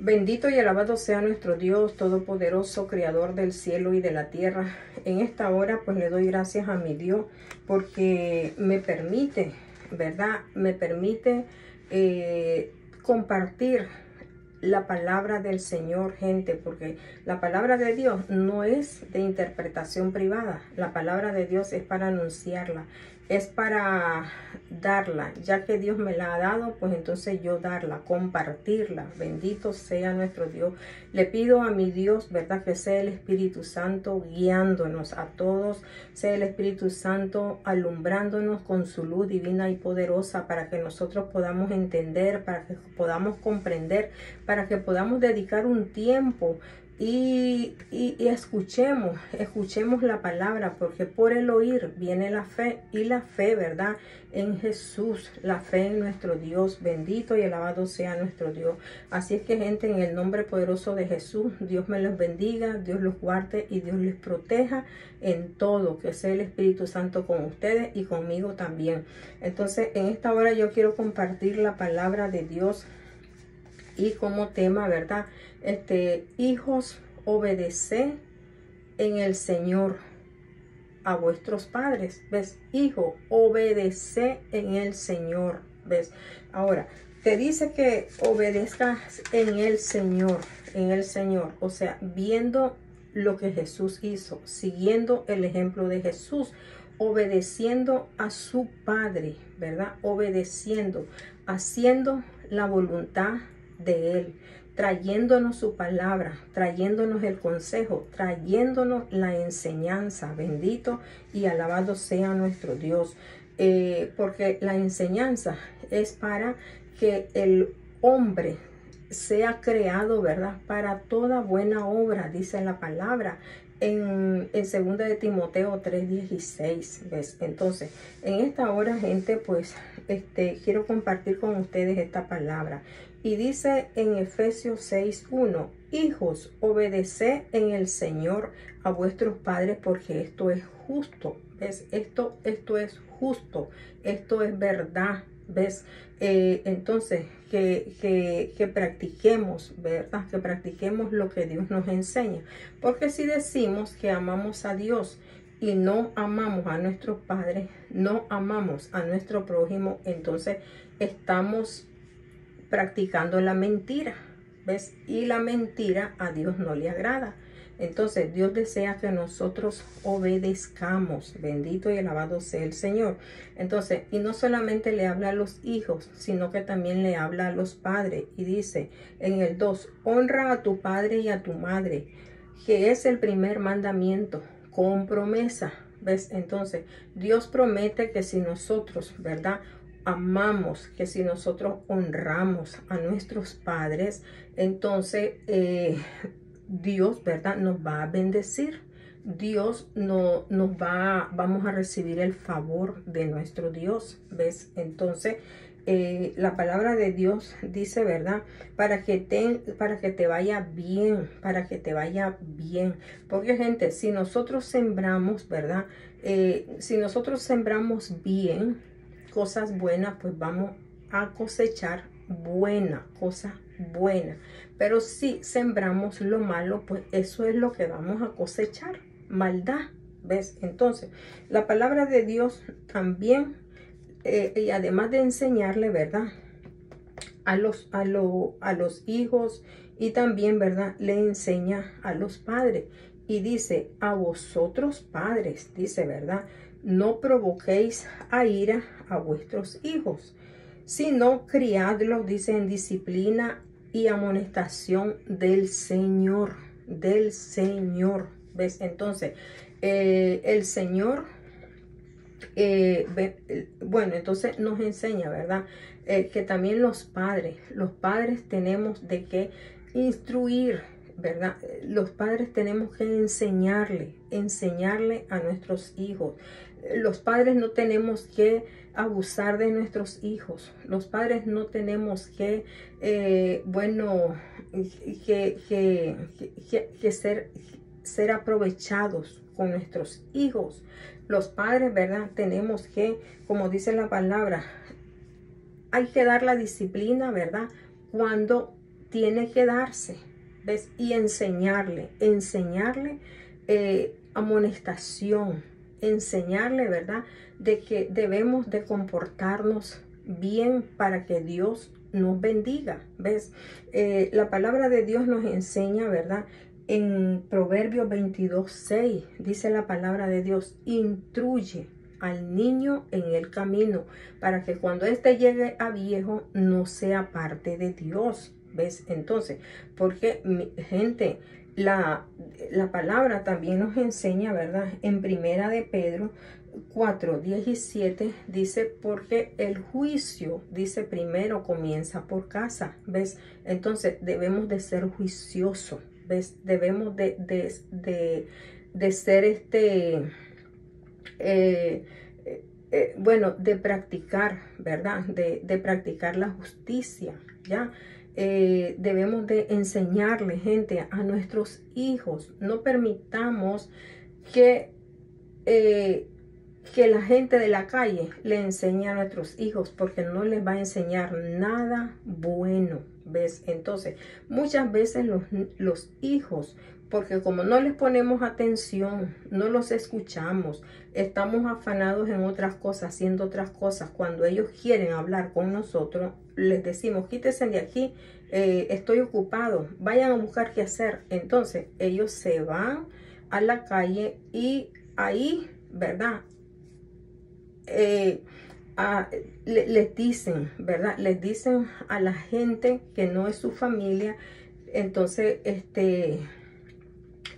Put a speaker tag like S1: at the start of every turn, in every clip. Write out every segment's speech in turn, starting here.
S1: Bendito y alabado sea nuestro Dios Todopoderoso, Creador del cielo y de la tierra. En esta hora pues le doy gracias a mi Dios porque me permite, ¿verdad? Me permite compartir la palabra del Señor, gente, porque la palabra de Dios no es de interpretación privada. La palabra de Dios es para anunciarla, es para darla, ya que Dios me la ha dado, pues entonces yo darla, compartirla. Bendito sea nuestro Dios. Le pido a mi Dios, ¿verdad? Que sea el Espíritu Santo guiándonos a todos, sea el Espíritu Santo alumbrándonos con su luz divina y poderosa para que nosotros podamos entender, para que podamos comprender, para que podamos dedicar un tiempo y escuchemos la palabra, porque por el oír viene la fe, y la fe, ¿verdad? En Jesús, la fe en nuestro Dios. Bendito y alabado sea nuestro Dios. Así es que, gente, en el nombre poderoso de Jesús, Dios me los bendiga, Dios los guarde y Dios les proteja en todo. Que sea el Espíritu Santo con ustedes y conmigo también. Entonces, en esta hora yo quiero compartir la palabra de Dios y como tema, ¿verdad? Hijos, obedeced en el Señor a vuestros padres. ¿Ves? Hijo, obedeced en el Señor. ¿Ves? Ahora, te dice que obedezcas en el Señor, en el Señor. O sea, viendo lo que Jesús hizo, siguiendo el ejemplo de Jesús, obedeciendo a su Padre, ¿verdad? Obedeciendo, haciendo la voluntad de Él, trayéndonos su palabra, trayéndonos el consejo, trayéndonos la enseñanza. Bendito y alabado sea nuestro Dios, porque la enseñanza es para que el hombre sea creado, ¿verdad? Para toda buena obra, dice la palabra en 2 de Timoteo 3:16, ¿ves? Entonces, en esta hora, gente, pues, quiero compartir con ustedes esta palabra. Y dice en Efesios 6:1, hijos, obedeced en el Señor a vuestros padres, porque esto es justo. ¿Ves? Esto es justo, esto es verdad. ¿Ves? Entonces, que practiquemos, ¿verdad? Que practiquemos lo que Dios nos enseña. Porque si decimos que amamos a Dios y no amamos a nuestros padres, no amamos a nuestro prójimo, entonces estamos practicando la mentira. ¿Ves? Y la mentira a Dios no le agrada. Entonces, Dios desea que nosotros obedezcamos. Bendito y alabado sea el Señor. Entonces, y no solamente le habla a los hijos, sino que también le habla a los padres. Y dice en el 2, honra a tu padre y a tu madre, que es el primer mandamiento, con promesa. ¿Ves? Entonces, Dios promete que si nosotros, ¿verdad?, amamos, que si nosotros honramos a nuestros padres, entonces Dios, ¿verdad?, nos va a bendecir. Dios vamos a recibir el favor de nuestro Dios. ¿Ves? Entonces, la palabra de Dios dice, ¿verdad?, para que te vaya bien, para que te vaya bien. Porque, gente, si nosotros sembramos, ¿verdad?, si nosotros sembramos bien, cosas buenas, pues vamos a cosechar cosas buenas. Pero si sembramos lo malo, pues eso es lo que vamos a cosechar, maldad. ¿Ves? Entonces, la palabra de Dios también, y además de enseñarle, ¿verdad?, a los hijos, y también, ¿verdad?, le enseña a los padres. Y dice, a vosotros padres, dice, ¿verdad?, no provoquéis a ira a vuestros hijos, sino criadlos, dice, en disciplina y amonestación del Señor, del Señor. ¿Ves? Entonces, el Señor, bueno, entonces nos enseña, ¿verdad?, que también los padres tenemos de que instruir, ¿verdad? Los padres tenemos que enseñarle a nuestros hijos. Los padres no tenemos que abusar de nuestros hijos. Los padres no tenemos que, ser aprovechados con nuestros hijos. Los padres, ¿verdad?, tenemos que, como dice la palabra, hay que dar la disciplina, ¿verdad?, cuando tiene que darse, ¿ves? Y enseñarle amonestación, enseñarle, ¿verdad? De que debemos de comportarnos bien para que Dios nos bendiga, ¿ves? La palabra de Dios nos enseña, ¿verdad? En Proverbios 22:6 dice la palabra de Dios: instruye al niño en el camino para que cuando éste llegue a viejo no sea parte de Dios, ¿ves? Entonces, porque gente, la palabra también nos enseña, ¿verdad? En Primera de Pedro 4:17 dice: porque el juicio, dice, primero comienza por casa, ¿ves? Entonces debemos de ser juiciosos, ¿ves? Debemos de ser bueno, de practicar, ¿verdad? De practicar la justicia, ¿ya? Debemos de enseñarle, gente, a nuestros hijos. No permitamos que la gente de la calle le enseñe a nuestros hijos, porque no les va a enseñar nada bueno, ¿ves? Entonces, muchas veces los hijos, porque como no les ponemos atención, no los escuchamos, estamos afanados en otras cosas, haciendo otras cosas. Cuando ellos quieren hablar con nosotros, les decimos: quítense de aquí, estoy ocupado, vayan a buscar qué hacer. Entonces, ellos se van a la calle y ahí, ¿verdad? Les dicen, ¿verdad? Les dicen a la gente que no es su familia. Entonces,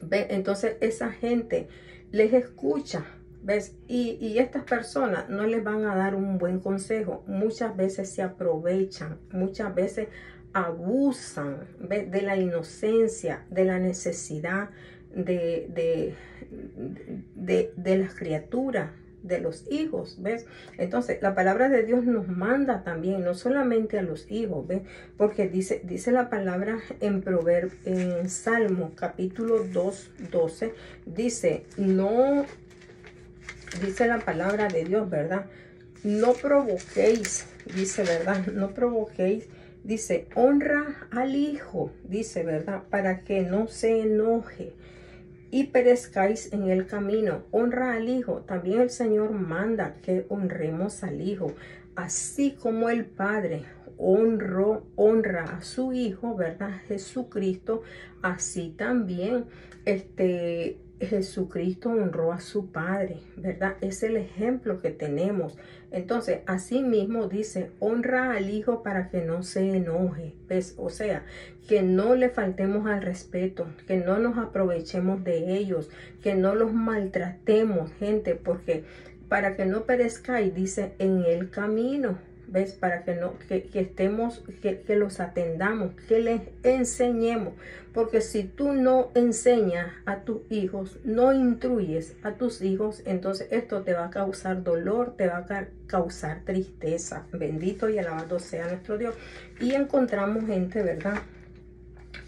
S1: entonces esa gente les escucha, ¿ves? Y estas personas no les van a dar un buen consejo. Muchas veces se aprovechan, muchas veces abusan, ¿ves? De la inocencia, de la necesidad de las criaturas, de los hijos, ¿ves? Entonces, la palabra de Dios nos manda también, no solamente a los hijos, ¿ves? Porque dice la palabra en Salmo capítulo 2:12, dice la palabra de Dios, ¿verdad? No provoquéis, dice, ¿verdad? No provoquéis, dice, honra al hijo, dice, ¿verdad? Para que no se enoje y perezcáis en el camino. Honra al hijo. También el Señor manda que honremos al hijo, así como el Padre honra a su hijo, ¿verdad? Jesucristo, así también Jesucristo honró a su Padre, ¿verdad? Es el ejemplo que tenemos. Entonces, así mismo dice: honra al hijo para que no se enoje, ¿ves? O sea, que no le faltemos al respeto, que no nos aprovechemos de ellos, que no los maltratemos, gente, porque para que no perezcáis, dice, en el camino, ¿ves? Para que no, que los atendamos, que les enseñemos. Porque si tú no enseñas a tus hijos, no instruyes a tus hijos, entonces esto te va a causar dolor, te va a causar tristeza. Bendito y alabado sea nuestro Dios. Y encontramos, gente, ¿verdad?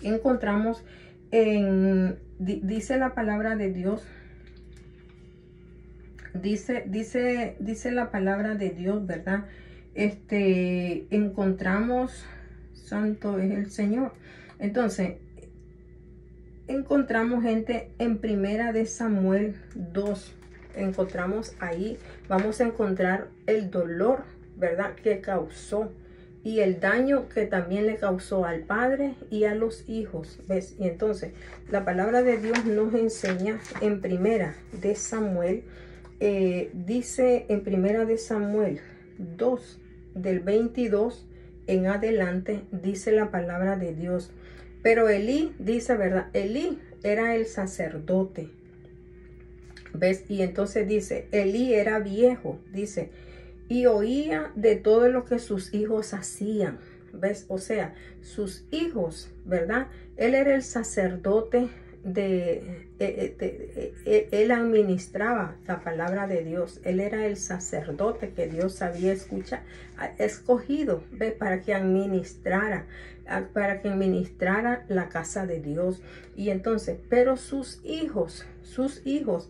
S1: Encontramos dice la palabra de Dios, dice la palabra de Dios, ¿verdad? Encontramos, santo es el Señor. Entonces, encontramos, gente, en Primera de Samuel 2, encontramos ahí, vamos a encontrar el dolor, ¿verdad? Que causó y el daño que también le causó al padre y a los hijos, ¿ves? Y entonces, la palabra de Dios nos enseña en Primera de Samuel, dice en Primera de Samuel 2, del 22 en adelante, dice la palabra de Dios. Pero Elí, dice, ¿verdad? Elí era el sacerdote, ¿ves? Y entonces dice, Elí era viejo, dice, y oía de todo lo que sus hijos hacían, ¿ves? O sea, sus hijos, ¿verdad? Él era el sacerdote él administraba la palabra de Dios. Él era el sacerdote que Dios había escogido, ¿ves? Para que administrara la casa de Dios. Y entonces, pero sus hijos,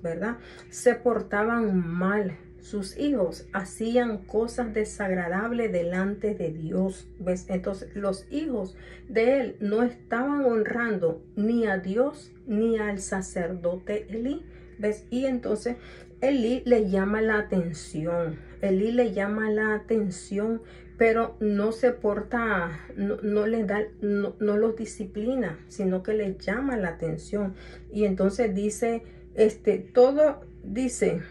S1: ¿verdad? Se portaban mal, sus hijos hacían cosas desagradables delante de Dios. ¿Ves? Entonces los hijos de él no estaban honrando ni a Dios ni al sacerdote Elí. ¿Ves? Y entonces Elí le llama la atención. Elí le llama la atención, pero no se porta, no les da, no los disciplina, sino que les llama la atención. Y entonces dice, todo dice,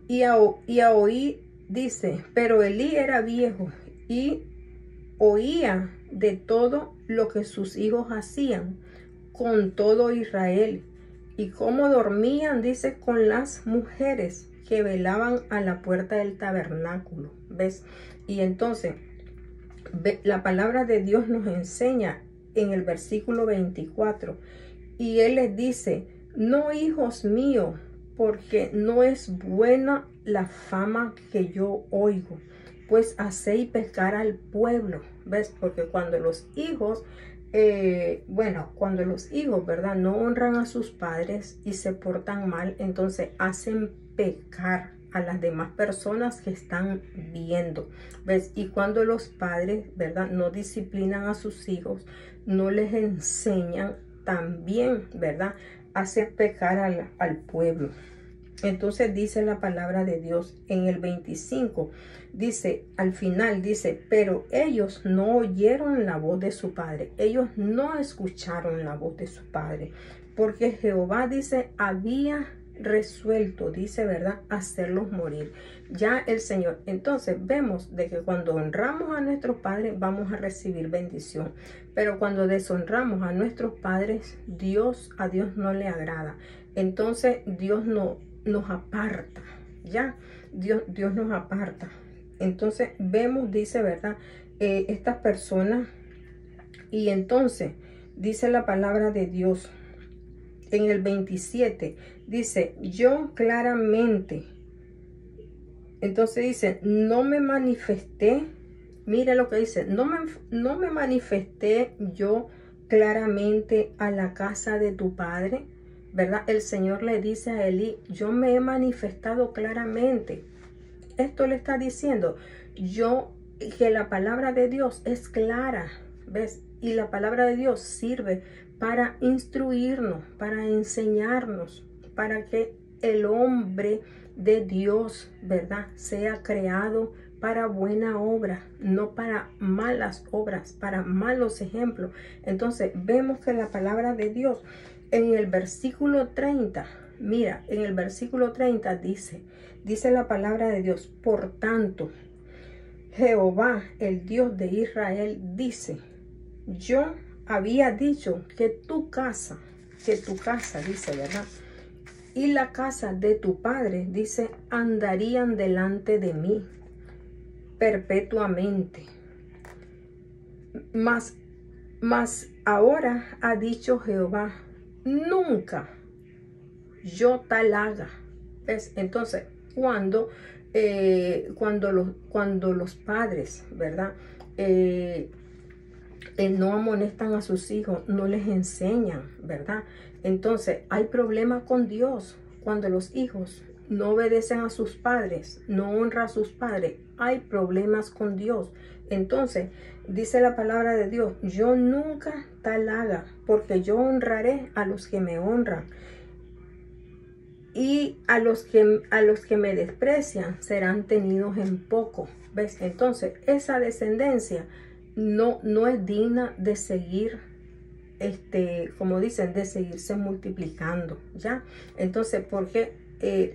S1: y a oír, dice, pero Elí era viejo y oía de todo lo que sus hijos hacían con todo Israel, y cómo dormían, dice, con las mujeres que velaban a la puerta del tabernáculo. ¿Ves? Y entonces la palabra de Dios nos enseña en el versículo 24, y él les dice, no, hijos míos, porque no es buena la fama que yo oigo, pues hacéis pecar al pueblo. ¿Ves? Porque cuando los hijos, cuando los hijos, ¿verdad?, no honran a sus padres y se portan mal, entonces hacen pecar a las demás personas que están viendo. ¿Ves? Y cuando los padres, ¿verdad?, no disciplinan a sus hijos, no les enseñan, también, ¿verdad?, hacen pecar al pueblo. Entonces dice la palabra de Dios en el 25, dice, al final dice, pero ellos no oyeron la voz de su padre, ellos no escucharon la voz de su padre, porque Jehová, dice, había resuelto, dice, ¿verdad?, hacerlos morir. Ya el Señor. Entonces vemos de que cuando honramos a nuestros padres vamos a recibir bendición, pero cuando deshonramos a nuestros padres, a Dios no le agrada. Entonces Dios nos aparta, ya, Dios nos aparta. Entonces vemos, dice, ¿verdad?, estas personas, y entonces dice la palabra de Dios en el 27, dice, yo claramente, entonces dice, no me manifesté, mire lo que dice, no me manifesté yo claramente a la casa de tu padre, ¿verdad? El Señor le dice a Elí, yo me he manifestado claramente. Esto le está diciendo, que la palabra de Dios es clara, ¿ves? Y la palabra de Dios sirve para instruirnos, para enseñarnos, para que el hombre de Dios, ¿verdad?, sea creado para buena obra, no para malas obras, para malos ejemplos. Entonces vemos que la palabra de Dios en el versículo 30, mira, en el versículo 30 dice la palabra de Dios, por tanto, Jehová, el Dios de Israel, dice, yo había dicho que tu casa, dice, ¿verdad?, y la casa de tu padre, dice, andarían delante de mí perpetuamente. Mas ahora ha dicho Jehová, nunca yo tal haga. ¿Ves? Entonces, cuando los padres, ¿verdad?, no amonestan a sus hijos, no les enseñan, ¿verdad? Entonces hay problemas con Dios. Cuando los hijos no obedecen a sus padres, no honran a sus padres, hay problemas con Dios. Entonces dice la palabra de Dios, yo nunca tal haga, porque yo honraré a los que me honran, y a los que me desprecian serán tenidos en poco. ¿Ves? Entonces esa descendencia no es digna de seguir, como dicen, de seguirse multiplicando, ¿ya? Entonces, porque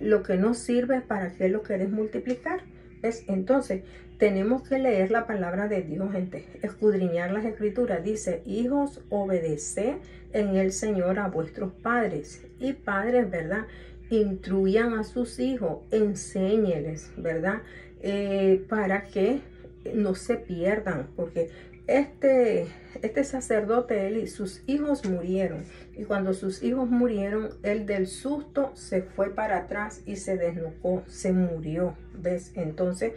S1: lo que no sirve, ¿para qué lo querés multiplicar? ¿Ves? Entonces, tenemos que leer la palabra de Dios, gente, escudriñar las escrituras. Dice, hijos, obedeced en el Señor a vuestros padres. Y padres, ¿verdad?, instruyan a sus hijos, enséñeles, ¿verdad?, para que no se pierdan, porque este sacerdote Elí, sus hijos murieron, y cuando sus hijos murieron, él del susto se fue para atrás y se desnucó, se murió. ¿Ves? Entonces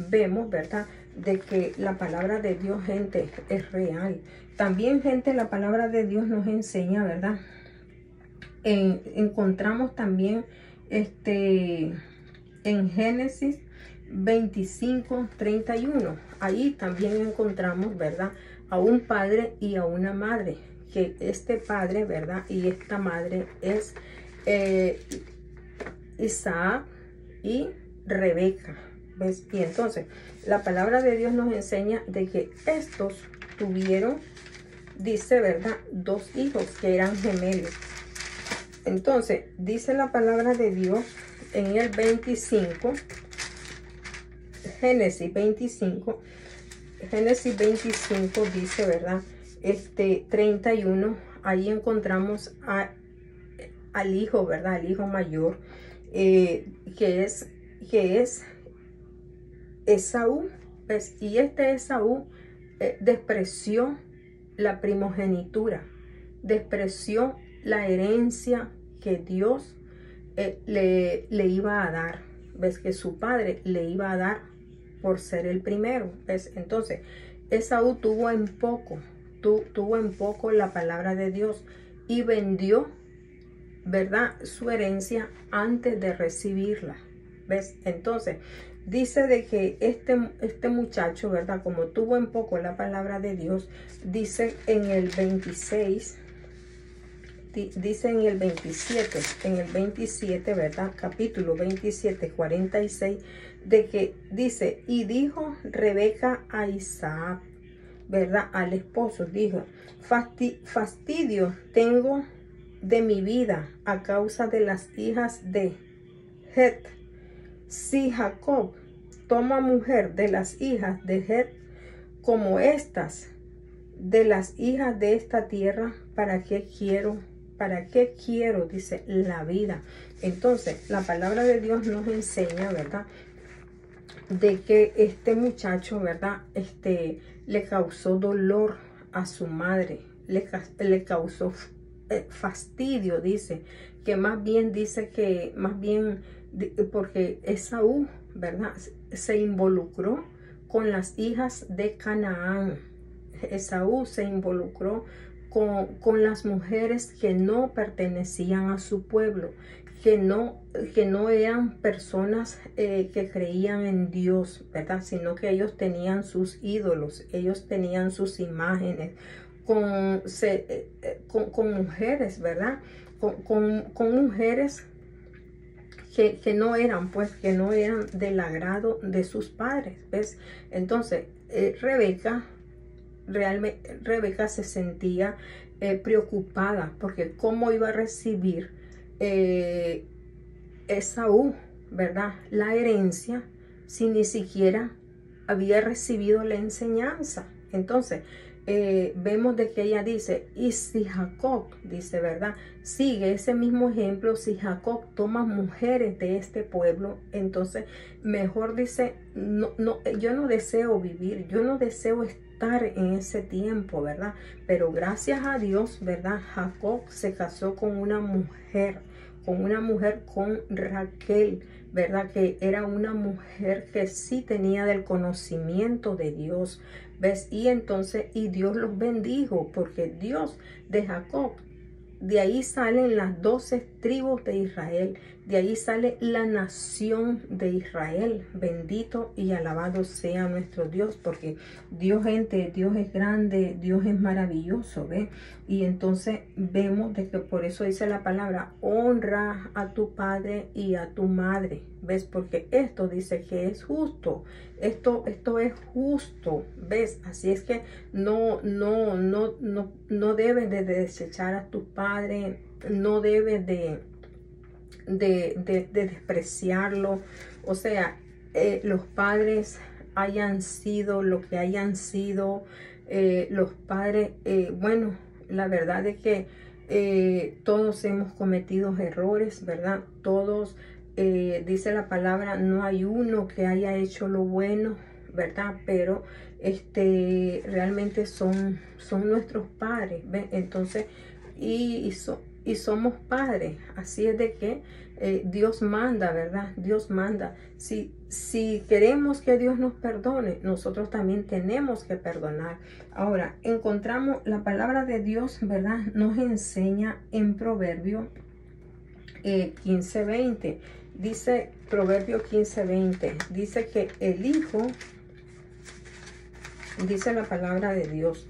S1: vemos, ¿verdad?, de que la palabra de Dios, gente, es real. También, gente, la palabra de Dios nos enseña, ¿verdad? Encontramos también en en Génesis 25:31. Ahí también encontramos, ¿verdad?, a un padre y a una madre. Que este padre, ¿verdad?, y esta madre es Isaac y Rebeca. ¿Ves? Y entonces la palabra de Dios nos enseña de que estos tuvieron, dice, ¿verdad?, 2 hijos que eran gemelos. Entonces dice la palabra de Dios en el 25, Génesis 25 dice, ¿verdad?, 31, ahí encontramos al hijo, ¿verdad?, al hijo mayor, que es Esaú. ¿Ves? Y Esaú despreció la primogenitura, despreció la herencia que Dios le iba a dar. ¿Ves? Que su padre le iba a dar por ser el primero. ¿Ves? Entonces Esaú tuvo en poco la palabra de Dios y vendió, ¿verdad?, su herencia antes de recibirla. ¿Ves? Entonces dice de que este muchacho, ¿verdad?, como tuvo en poco la palabra de Dios, dice en el 26, dice en el 27, ¿verdad?, capítulo 27, 46, de que dice, y dijo Rebeca a Isaac, ¿verdad?, al esposo, dijo, fastidio tengo de mi vida a causa de las hijas de Het. Si Jacob toma mujer de las hijas de Het como estas de las hijas de esta tierra, ¿para qué quiero, dice, la vida? Entonces la palabra de Dios nos enseña, ¿verdad?, de que este muchacho, ¿verdad?, le causó dolor a su madre, le causó fastidio, dice, que más bien dice que porque Esaú, ¿verdad?, se involucró con las hijas de Canaán. Esaú se involucró con las mujeres que no pertenecían a su pueblo, que no eran personas que creían en Dios, ¿verdad?, sino que ellos tenían sus ídolos, ellos tenían sus imágenes, con mujeres, ¿verdad?, con mujeres que no eran, pues, que no eran del agrado de sus padres. ¿Ves? Entonces Rebeca se sentía preocupada, porque cómo iba a recibir Esaú, ¿verdad?, la herencia, si ni siquiera había recibido la enseñanza. Entonces vemos de que ella dice, y si Jacob, dice, ¿verdad?, sigue ese mismo ejemplo, si Jacob toma mujeres de este pueblo, entonces mejor, dice, yo no deseo vivir, yo no deseo estar en ese tiempo, ¿verdad? Pero gracias a Dios, ¿verdad?, Jacob se casó con una mujer, con Raquel, ¿verdad?, que era una mujer que sí tenía del conocimiento de Dios. ¿Ves? Y entonces, y Dios los bendijo, porque Dios de Jacob, de ahí salen las 12 tribus de Israel, de ahí sale la nación de Israel. Bendito y alabado sea nuestro Dios, porque Dios, gente, Dios es grande, Dios es maravilloso, ¿ves? Y entonces vemos de que por eso dice la palabra, honra a tu padre y a tu madre, ¿ves? Porque esto dice que es justo, esto es justo, ¿ves? Así es que no debes de desechar a tu padre, no debes de despreciarlo. O sea, los padres hayan sido lo que hayan sido, los padres, bueno, la verdad es que todos hemos cometido errores, ¿verdad? Todos, dice la palabra, no hay uno que haya hecho lo bueno, ¿verdad? Pero realmente son nuestros padres, ¿ven? Entonces, y somos padres, así es de que Dios manda, ¿verdad? Dios manda. Si queremos que Dios nos perdone, nosotros también tenemos que perdonar. Ahora, encontramos la palabra de Dios, ¿verdad?, nos enseña en Proverbio 15:20, Dice Proverbio 15:20. Dice que el hijo, dice la palabra de Dios.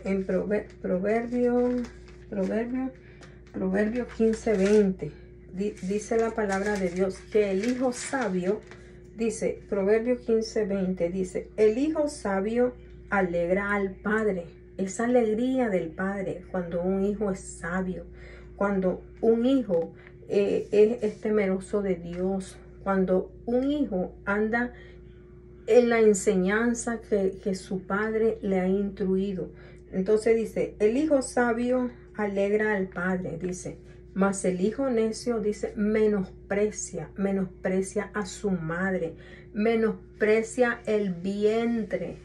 S1: En Proverbio 15:20. Dice la palabra de Dios que el hijo sabio, dice Proverbio 15:20, dice, el hijo sabio alegra al padre. Esa alegría del padre cuando un hijo es sabio, cuando un hijo es temeroso de Dios, cuando un hijo anda en la enseñanza que su padre le ha instruido. Entonces dice, el hijo sabio alegra al padre, dice, mas el hijo necio, dice, menosprecia a su madre, menosprecia el vientre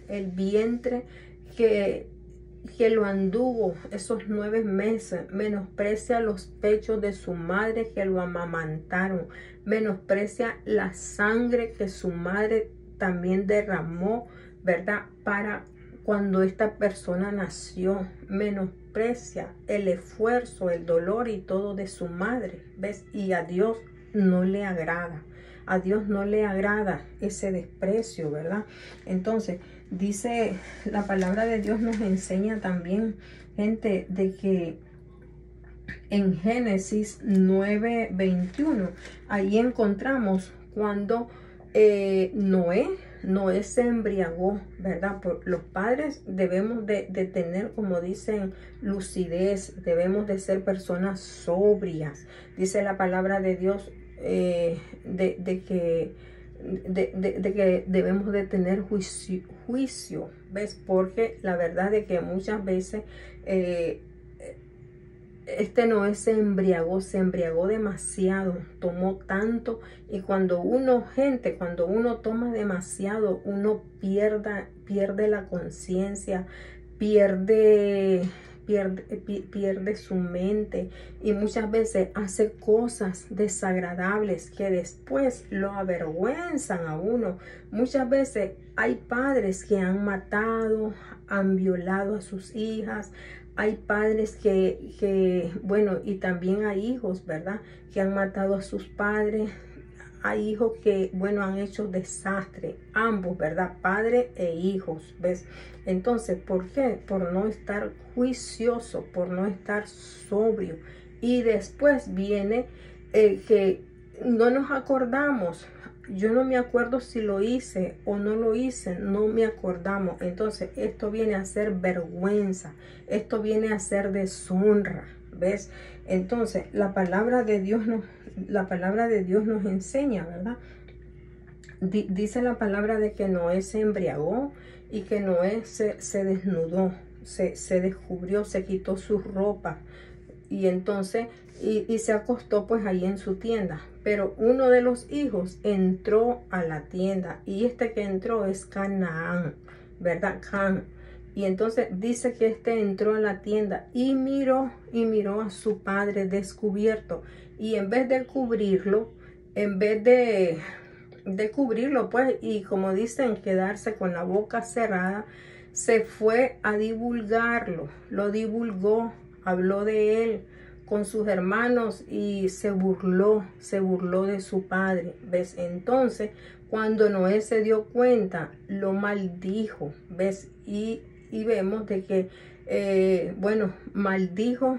S1: que lo anduvo esos 9 meses, menosprecia los pechos de su madre que lo amamantaron, menosprecia la sangre que su madre también derramó, ¿verdad? Para cuando esta persona nació, menosprecia el esfuerzo, el dolor y todo de su madre, ¿ves? Y a Dios no le agrada. A Dios no le agrada ese desprecio, ¿verdad? Entonces, dice la palabra de Dios, nos enseña también, gente, de que en Génesis 9:21, ahí encontramos cuando Noé se embriagó, ¿verdad? Los padres debemos de tener, como dicen, lucidez, debemos de ser personas sobrias. Dice la palabra de Dios de que debemos de tener juicio, ¿ves? Porque la verdad es que muchas veces Noé se embriagó demasiado, tomó tanto, y cuando uno toma demasiado, uno pierde la conciencia, pierde su mente, y muchas veces hace cosas desagradables que después lo avergüenzan a uno. Muchas veces hay padres que han matado, han violado a sus hijas. Hay padres bueno, y también hay hijos, ¿verdad?, que han matado a sus padres. Hay hijos que, bueno, han hecho desastre, ambos, ¿verdad?, padre e hijos, ¿ves? Entonces, ¿por qué? Por no estar juicioso, por no estar sobrio. Y después viene que no nos acordamos. Yo no me acuerdo si lo hice o no lo hice, no me acordamos. Entonces, esto viene a ser vergüenza, esto viene a ser deshonra, ¿ves? Entonces, la palabra de Dios nos enseña, ¿verdad? Dice la palabra de que Noé se embriagó y que Noé se desnudó, se descubrió, se quitó su ropa, y entonces y se acostó pues ahí en su tienda. Pero uno de los hijos entró a la tienda, y este que entró es Canaán, ¿verdad? Can. Y entonces dice que este entró a la tienda y miró a su padre descubierto, y en vez de cubrirlo, pues, y como dicen, quedarse con la boca cerrada, se fue a divulgarlo, lo divulgó, habló de él con sus hermanos y se burló de su padre, ¿ves? Entonces, cuando Noé se dio cuenta, lo maldijo, ¿ves? Y vemos de que, bueno, maldijo,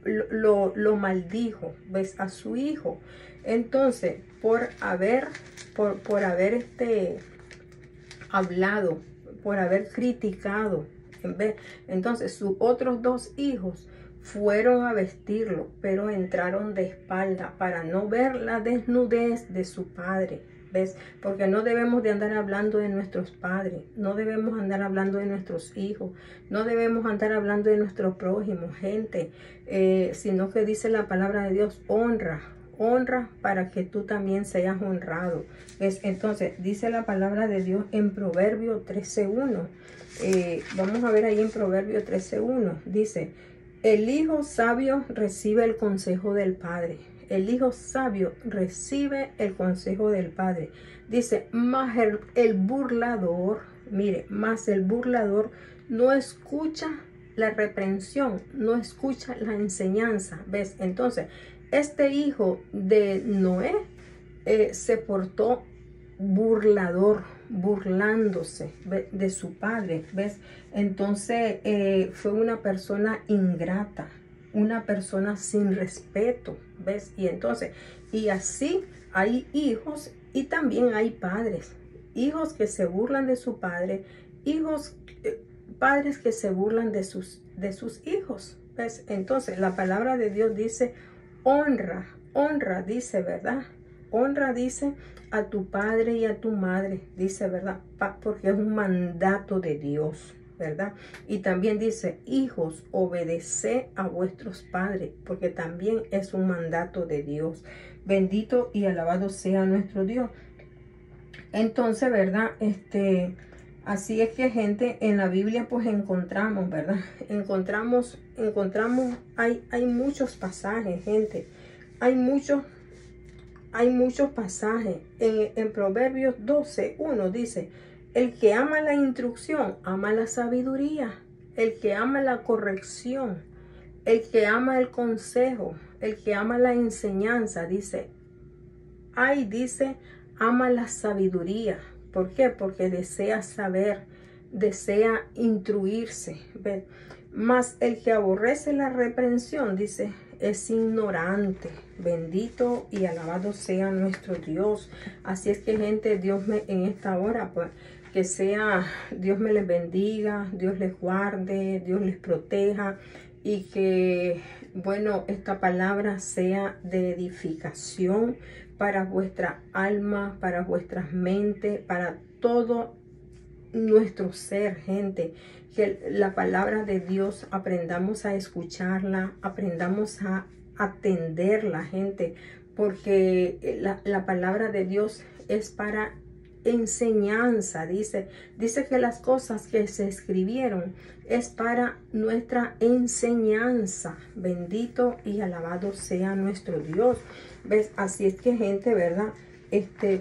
S1: lo maldijo, ¿ves? A su hijo. Entonces, por haber hablado, por haber criticado, entonces sus otros 2 hijos fueron a vestirlo, pero entraron de espalda para no ver la desnudez de su padre, ¿ves? Porque no debemos de andar hablando de nuestros padres, no debemos andar hablando de nuestros hijos, no debemos andar hablando de nuestro prójimo, gente, sino que dice la palabra de Dios, honra para que tú también seas honrado, ¿ves? Entonces dice la palabra de Dios en Proverbio 13:1. Vamos a ver ahí en Proverbio 13:1. Dice, el hijo sabio recibe el consejo del padre. El hijo sabio recibe el consejo del padre. Dice, mas el burlador, mire, mas el burlador no escucha la reprensión, no escucha la enseñanza, ¿ves? Entonces, este hijo de Noé se portó burlador, burlándose de su padre, ¿ves? Entonces fue una persona ingrata, una persona sin respeto, ¿ves? Y entonces, y así hay hijos y también hay padres, hijos que se burlan de su padre, hijos, padres que se burlan de sus hijos, ¿ves? Entonces la palabra de Dios dice, honra, dice, ¿verdad? Honra, dice, a tu padre y a tu madre, dice, ¿verdad? Porque es un mandato de Dios, ¿verdad? Y también dice, hijos, obedeced a vuestros padres, porque también es un mandato de Dios. Bendito y alabado sea nuestro Dios. Entonces, ¿verdad? Así es que, gente, en la Biblia pues encontramos, ¿verdad? Encontramos, hay muchos pasajes, gente. Hay muchos pasajes. En Proverbios 12:1 dice, el que ama la instrucción, ama la sabiduría. El que ama la corrección, el que ama el consejo, el que ama la enseñanza, dice, ama la sabiduría. ¿Por qué? Porque desea saber, desea instruirse. ¿Ves? Mas el que aborrece la reprensión, dice, es ignorante. Bendito y alabado sea nuestro Dios. Así es que, gente, Dios en esta hora, pues, que sea, Dios me les bendiga, Dios les guarde, Dios les proteja, y que, bueno, esta palabra sea de edificación para vuestra alma, para vuestras mentes, para todo nuestro ser, gente. Que la palabra de Dios aprendamos a escucharla, aprendamos a atenderla, gente, porque la palabra de Dios es para enseñanza. Dice que las cosas que se escribieron es para nuestra enseñanza. Bendito y alabado sea nuestro Dios. ¿Ves? Así es que, gente, ¿verdad?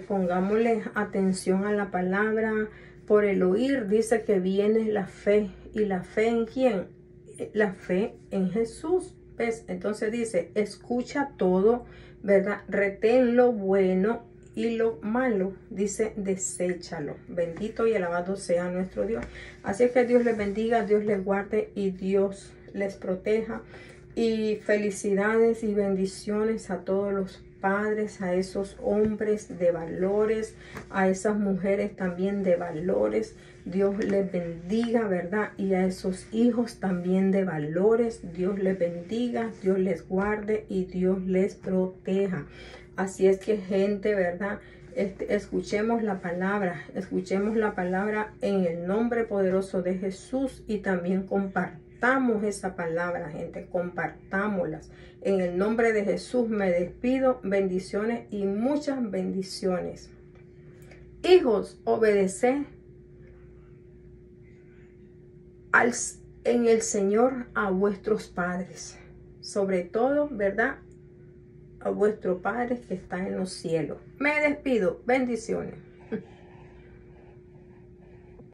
S1: Pongámosle atención a la palabra. Por el oír, dice que viene la fe. ¿Y la fe en quién? La fe en Jesús. ¿Ves? Entonces dice, escucha todo, ¿verdad? Retén lo bueno y lo malo, dice, deséchalo. Bendito y alabado sea nuestro Dios. Así es que Dios les bendiga, Dios les guarde y Dios les proteja. Y felicidades y bendiciones a todos los padres, a esos hombres de valores, a esas mujeres también de valores. Dios les bendiga, ¿verdad? Y a esos hijos también de valores. Dios les bendiga, Dios les guarde y Dios les proteja. Así es que, gente, ¿verdad? Escuchemos la palabra en el nombre poderoso de Jesús, y también compartamos esa palabra, gente, compartámoslas. En el nombre de Jesús me despido, bendiciones y muchas bendiciones. Hijos, obedeced en el Señor a vuestros padres, sobre todo, ¿verdad?, a vuestro Padre que está en los cielos. Me despido. Bendiciones.